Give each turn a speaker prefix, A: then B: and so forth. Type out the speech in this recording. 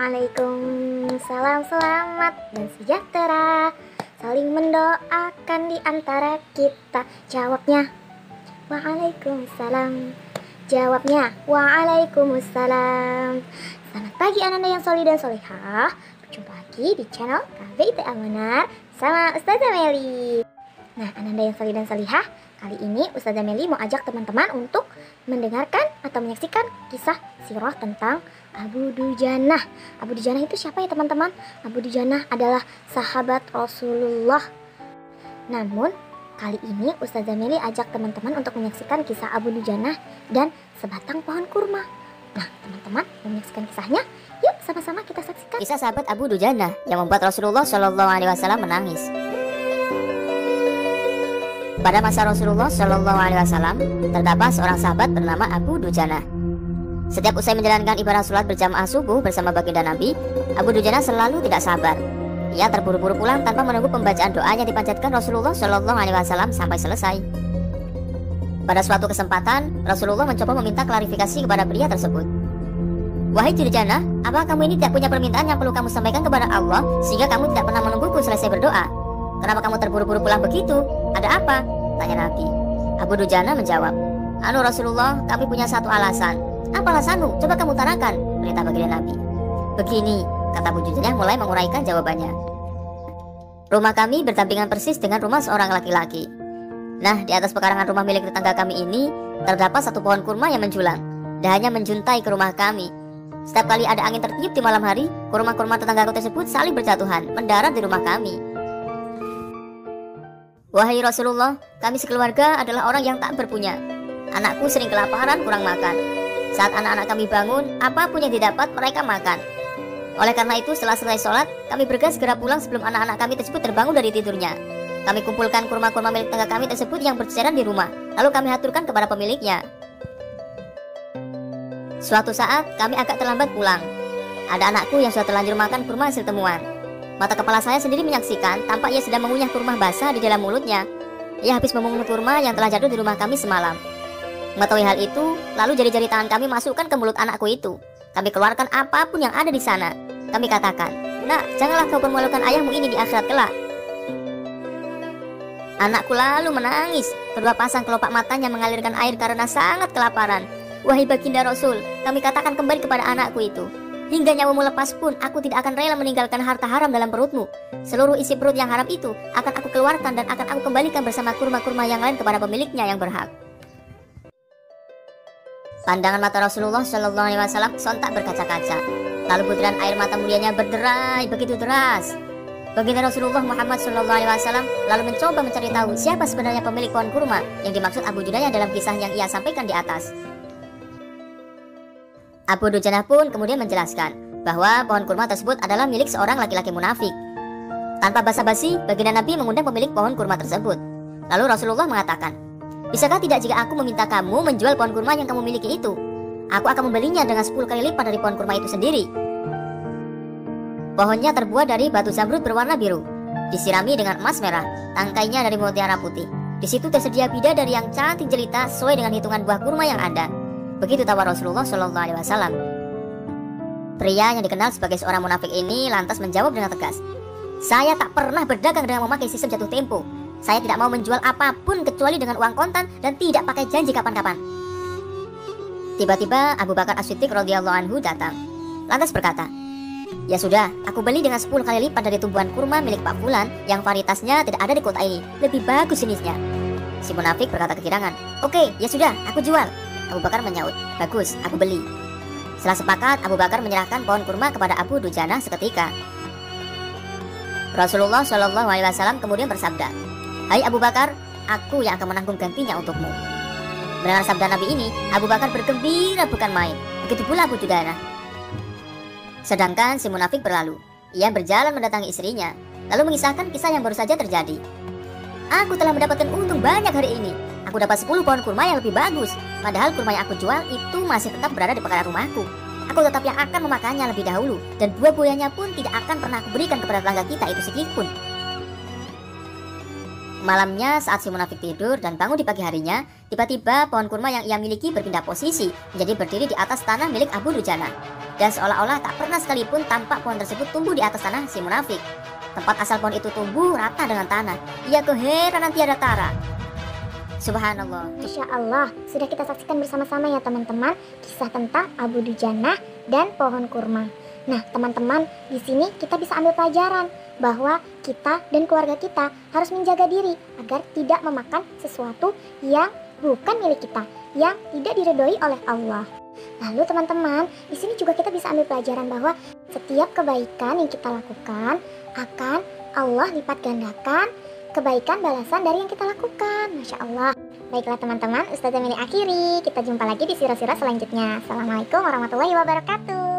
A: Assalamualaikum, salam selamat dan sejahtera. Saling mendoakan di antara kita. Jawabnya Waalaikumsalam. Jawabnya Waalaikumsalam. Selamat pagi anak-anak yang solih dan solihah. Berjumpa lagi di channel KBIT Almonar sama Ustazah Meli. Nah, anak-anak yang solih dan solihah, kali ini Ustazah Meli mau ajak teman-teman untuk mendengarkan atau menyaksikan kisah sirah tentang Abu Dujanah. Abu Dujanah itu siapa ya teman-teman? Abu Dujanah adalah sahabat Rasulullah. Namun kali ini Ustazah Meli ajak teman-teman untuk menyaksikan kisah Abu Dujanah dan sebatang pohon kurma. Nah teman-teman, menyaksikan kisahnya, yuk sama-sama kita saksikan.
B: Kisah sahabat Abu Dujanah yang membuat Rasulullah Shallallahu Alaihi Wasallam menangis. Pada masa Rasulullah Shallallahu Alaihi Wasallam terdapat seorang sahabat bernama Abu Dujanah. Setiap usai menjalankan ibadah sholat berjamaah subuh bersama baginda Nabi, Abu Dujanah selalu tidak sabar. Ia terburu-buru pulang tanpa menunggu pembacaan doa yang dipanjatkan Rasulullah Shallallahu Alaihi Wasallam sampai selesai. Pada suatu kesempatan, Rasulullah mencoba meminta klarifikasi kepada pria tersebut. Wahai Dujanah, apakah kamu ini tidak punya permintaan yang perlu kamu sampaikan kepada Allah sehingga kamu tidak pernah menungguku selesai berdoa? Kenapa kamu terburu-buru pulang begitu? Ada apa? Tanya Nabi. Abu Dujanah menjawab, "Anu Rasulullah, kami punya satu alasan." "Apa alasanmu? Coba kamu utarakan," perintah baginda Nabi. "Begini," kata Abu Dujanah mulai menguraikan jawabannya. "Rumah kami berdampingan persis dengan rumah seorang laki-laki. Nah, di atas pekarangan rumah milik tetangga kami ini terdapat satu pohon kurma yang menjulang. Dahannya menjuntai ke rumah kami. Setiap kali ada angin tertiup di malam hari, kurma-kurma tetanggaku tersebut saling berjatuhan, mendarat di rumah kami. Wahai Rasulullah, kami sekeluarga adalah orang yang tak berpunya. Anakku sering kelaparan, kurang makan. Saat anak-anak kami bangun, apapun yang didapat mereka makan. Oleh karena itu setelah selesai sholat, kami bergegas segera pulang sebelum anak-anak kami tersebut terbangun dari tidurnya. Kami kumpulkan kurma-kurma milik tetangga kami tersebut yang berceceran di rumah, lalu kami haturkan kepada pemiliknya. Suatu saat kami agak terlambat pulang. Ada anakku yang sudah terlanjur makan kurma hasil temuan. Mata kepala saya sendiri menyaksikan tampak ia sedang mengunyah kurma basah di dalam mulutnya. Ia habis memungut kurma yang telah jatuh di rumah kami semalam. Mengetahui hal itu, lalu jari-jari tangan kami masukkan ke mulut anakku itu. Kami keluarkan apapun yang ada di sana. Kami katakan, 'Nak, janganlah kau permalukan ayahmu ini di akhirat kelak.' Anakku lalu menangis. Kedua pasang kelopak matanya mengalirkan air karena sangat kelaparan. Wahai baginda Rasul, kami katakan kembali kepada anakku itu, 'Hingga nyawamu lepas pun aku tidak akan rela meninggalkan harta haram dalam perutmu. Seluruh isi perut yang haram itu akan aku keluarkan dan akan aku kembalikan bersama kurma-kurma yang lain kepada pemiliknya yang berhak.' Pandangan mata Rasulullah Shallallahu Alaihi Wasallam sontak berkaca-kaca. Lalu butiran air mata mulianya berderai begitu deras. Baginda Rasulullah Muhammad Shallallahu Alaihi Wasallam lalu mencoba mencari tahu siapa sebenarnya pemilik pohon kurma yang dimaksud Abu Dujanah dalam kisah yang ia sampaikan di atas. Abu Dujanah pun kemudian menjelaskan bahwa pohon kurma tersebut adalah milik seorang laki-laki munafik. Tanpa basa-basi, baginda Nabi mengundang pemilik pohon kurma tersebut. Lalu Rasulullah mengatakan, "Bisakah tidak jika aku meminta kamu menjual pohon kurma yang kamu miliki itu? Aku akan membelinya dengan 10 kali lipat dari pohon kurma itu sendiri." Pohonnya terbuat dari batu zamrud berwarna biru, disirami dengan emas merah, tangkainya dari mutiara putih. Di situ tersedia bidadari yang cantik jelita sesuai dengan hitungan buah kurma yang ada. Begitu tawar Rasulullah Shallallahu Alaihi Wasallam. Pria yang dikenal sebagai seorang munafik ini lantas menjawab dengan tegas, "Saya tak pernah berdagang dengan memakai sistem jatuh tempo. Saya tidak mau menjual apapun kecuali dengan uang kontan dan tidak pakai janji kapan-kapan." Tiba-tiba Abu Bakar As-Siddiq radhiyallahu anhu datang, lantas berkata, "Ya sudah, aku beli dengan 10 kali lipat dari tumbuhan kurma milik Pak Fulan yang varietasnya tidak ada di kota ini. Lebih bagus jenisnya." Si munafik berkata kegirangan, "Oke, ya sudah, aku jual." Abu Bakar menyaut, "Bagus, aku beli." Setelah sepakat, Abu Bakar menyerahkan pohon kurma kepada Abu Dujanah seketika. Rasulullah Shallallahu Alaihi Wasallam kemudian bersabda, "Hai Abu Bakar, aku yang akan menanggung gantinya untukmu." Mendengar sabda Nabi ini, Abu Bakar bergembira bukan main. Begitu pula Abu Dujanah. Sedangkan si munafik berlalu. Ia berjalan mendatangi istrinya, lalu mengisahkan kisah yang baru saja terjadi. "Aku telah mendapatkan untung banyak hari ini. Aku dapat 10 pohon kurma yang lebih bagus. Padahal kurma yang aku jual itu masih tetap berada di pekarangan rumahku. Aku tetap yang akan memakannya lebih dahulu, dan buah-buahnya pun tidak akan pernah aku berikan kepada tetangga kita itu sedikit pun." Malamnya saat si munafik tidur dan bangun di pagi harinya, tiba-tiba pohon kurma yang ia miliki berpindah posisi menjadi berdiri di atas tanah milik Abu Dujanah. Dan seolah-olah tak pernah sekalipun tampak pohon tersebut tumbuh di atas tanah si munafik. Tempat asal pohon itu tumbuh rata dengan tanah. Ia keheranan tiada tara. Subhanallah.
A: Masya Allah, sudah kita saksikan bersama-sama ya teman-teman kisah tentang Abu Dujanah dan pohon kurma. Nah teman-teman, di sini kita bisa ambil pelajaran bahwa kita dan keluarga kita harus menjaga diri agar tidak memakan sesuatu yang bukan milik kita, yang tidak diridhoi oleh Allah. Lalu teman-teman, di sini juga kita bisa ambil pelajaran bahwa setiap kebaikan yang kita lakukan akan Allah lipat gandakan kebaikan balasan dari yang kita lakukan. Masya Allah. Baiklah teman-teman, Ustazah Meli akhiri. Kita jumpa lagi di sirah-sirah selanjutnya. Assalamualaikum warahmatullahi wabarakatuh.